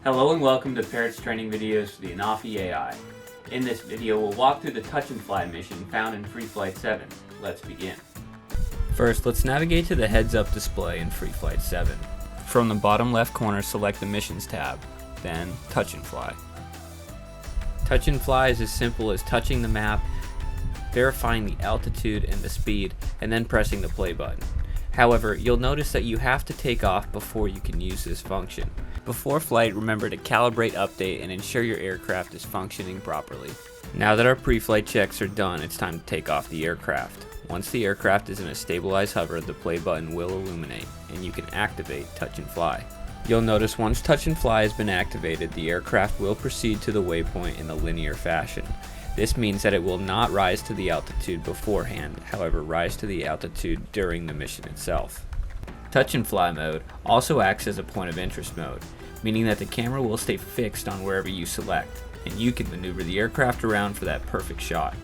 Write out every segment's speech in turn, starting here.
Hello and welcome to Parrot's training videos for the ANAFI Ai. In this video, we'll walk through the touch and fly mission found in Freeflight 7. Let's begin. First, let's navigate to the heads-up display in Freeflight 7. From the bottom left corner, select the Missions tab, then Touch and Fly. Touch and Fly is as simple as touching the map, verifying the altitude and the speed, and then pressing the play button. However, you'll notice that you have to take off before you can use this function. Before flight, remember to calibrate, update, and ensure your aircraft is functioning properly. Now that our pre-flight checks are done, it's time to take off the aircraft. Once the aircraft is in a stabilized hover, the play button will illuminate, and you can activate Touch and Fly. You'll notice once Touch and Fly has been activated, the aircraft will proceed to the waypoint in a linear fashion. This means that it will not rise to the altitude beforehand, however rise to the altitude during the mission itself. Touch and Fly mode also acts as a point of interest mode, meaning that the camera will stay fixed on wherever you select, and you can maneuver the aircraft around for that perfect shot.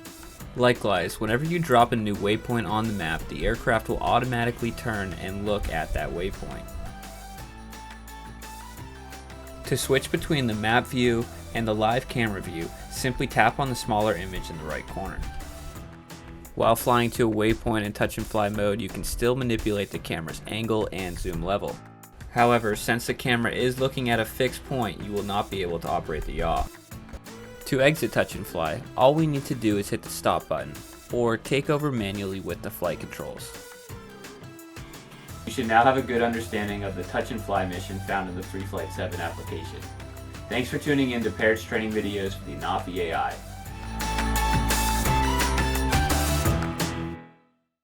Likewise, whenever you drop a new waypoint on the map, the aircraft will automatically turn and look at that waypoint. To switch between the map view and the live camera view, simply tap on the smaller image in the right corner. While flying to a waypoint in Touch and Fly mode, you can still manipulate the camera's angle and zoom level. However, since the camera is looking at a fixed point, you will not be able to operate the yaw. To exit Touch and Fly, all we need to do is hit the stop button, or take over manually with the flight controls. You should now have a good understanding of the Touch and Fly mission found in the Freeflight 7 application. Thanks for tuning in to Parrot's training videos for the ANAFI Ai.